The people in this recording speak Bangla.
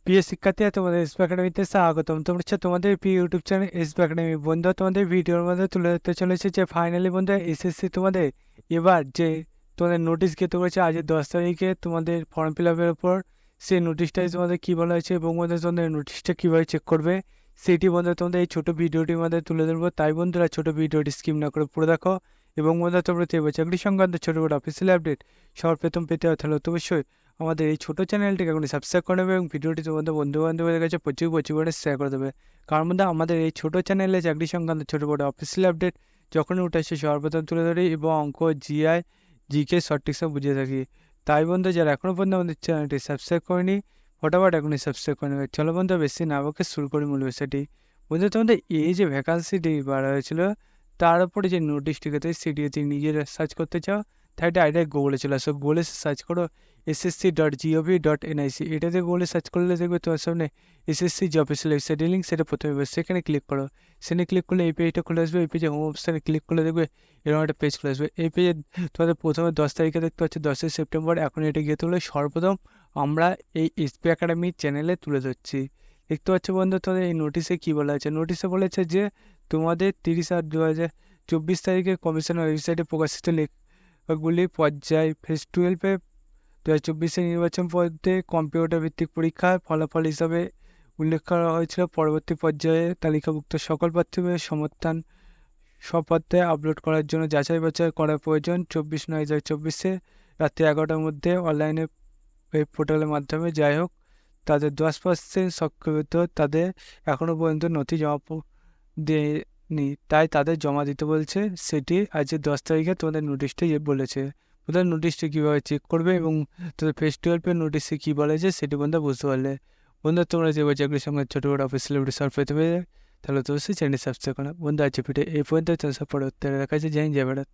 প্রিয় শিক্ষার্থীরা, তোমাদের এসপি একাডেমিতে স্বাগতম। তোমরা হচ্ছে তোমাদের প্রিয় ইউটিউব চ্যানেল এসপি একাডেমি। বন্ধু, তোমাদের ভিডিওর মধ্যে তুলে ধরতে চলেছে যে ফাইনালি বন্ধু এসএসসি তোমাদের এবার যে তোমাদের নোটিশ গেতে করেছে আজ 10 তারিখে তোমাদের ফর্ম ফিল আপের উপর। সেই নোটিশটাই তোমাদের কী বলা হয়েছে এবং বন্ধু তোমাদের নোটিশটা কীভাবে চেক করবে সেটি বন্ধু তোমাদের এই ছোটো ভিডিওটির মধ্যে তুলে ধরবো। তাই বন্ধুরা ছোটো ভিডিওটি স্কিপ না করে পুরো দেখো এবং বন্ধু তোমরা চাকরি সংক্রান্ত ছোটো বড় অফিসিয়াল আপডেট সবার প্রথম পেতে হয় তাহলে অবশ্যই আমাদের এই ছোটো চ্যানেলটিকে এখন সাবস্ক্রাইব করে নেবে এবং ভিডিওটি তোমাদের বন্ধু বান্ধবদের কাছে প্রচুর করে শেয়ার করে দেবে। কারণ বন্ধু আমাদের এই ছোটো চ্যানেলে চাকরি সংক্রান্ত ছোটো বড়ো অফিসিয়াল আপডেট যখনই উঠে আসে সর্বপ্রথম তুলে ধরি এবং অঙ্ক, জিআই, জিকে সঠিক সব বুঝিয়ে থাকি। তাই বন্ধু যারা এখনও পর্যন্ত আমাদের চ্যানেলটি সাবস্ক্রাইব করেনি ফটাফট এখনই সাবস্ক্রাইব করে নেবে। চলো বন্ধু বেশি না বকে শুরু করি মূল বিষয়টি। বন্ধু তোমাদের এই যে ভ্যাকান্সিটি বাড়া হয়েছিল তার উপরে যে নোটিশটিকে সেটি যদি নিজের সার্চ করতে চাও তাই ডাইরেক্ট গুগলে চলে আসো। গুগলে সার্চ করো ssc.gov.nic। এটাতে গুগলে সার্চ করলে দেখবে তোমার সামনে এসএসসি যে অফিসিয়াল ওয়েবসাইটের লিঙ্ক সেটা প্রথমে বসে সেখানে ক্লিক করো। সেখানে ক্লিক করলে এই পেজটা খুলে আসবে। এই পেজে হোম অপশানে ক্লিক করলে দেখবে এরকম একটা পেজ খুলে আসবে। এই পেজে তোমাদের প্রথমে 10 তারিখে দেখতে পাচ্ছি 10 সেপ্টেম্বর। এখন এটা গিয়ে তুলে সর্বপ্রথম আমরা এই এসপি একাডেমি চ্যানেলে তুলে ধরছি। দেখতে পাচ্ছ বন্ধু তোমাদের এই নোটিশে কী বলা হয়েছে। নোটিশে বলেছে যে তোমাদের 30/8/2024 তারিখে কমিশনের ওয়েবসাইটে প্রকাশিত লেখাগুলি পর্যায় ফেজ 12-এ 2024 নির্বাচন পদে কম্পিউটার ভিত্তিক পরীক্ষার ফলাফল হিসাবে উল্লেখ করা হয়েছিল। পরবর্তী পর্যায়ে তালিকাভুক্ত সকল প্রার্থীদের সমর্থন সপথে আপলোড করার জন্য যাচাই বাছাই করা প্রয়োজন। 24/9/2024 রাত্রি 11টার মধ্যে অনলাইনে ওয়েব পোর্টালের মাধ্যমে। যাই হোক, তাদের 10% সক্রিয়ত তাদের এখনও পর্যন্ত নথি জমা দেয়নি, তাই তাদের জমা দিতে বলছে। সেটি আজ 10 তারিখে তোমাদের নোটিশটি বলেছে। ওদের নোটিশটি কীভাবে চেক করবে এবং তোদের ফেজ 12-এর নোটিশে কী বলেছে সেটি বন্ধু বুঝতে পারলে। বন্ধু তোমরা যে চাকরির সঙ্গে ছোটো বড়ো অফিসিয়াল ভিডিও সলভ পেতে পেরে তাহলে তো অবশ্যই চ্যানেল সাবস্ক্রাইব করো। বন্ধু আজকে ভিডিও এই পর্যন্ত তোমার সব পরবর্তী দেখা যাচ্ছে। জয় হিন্দ, জয় ভারত।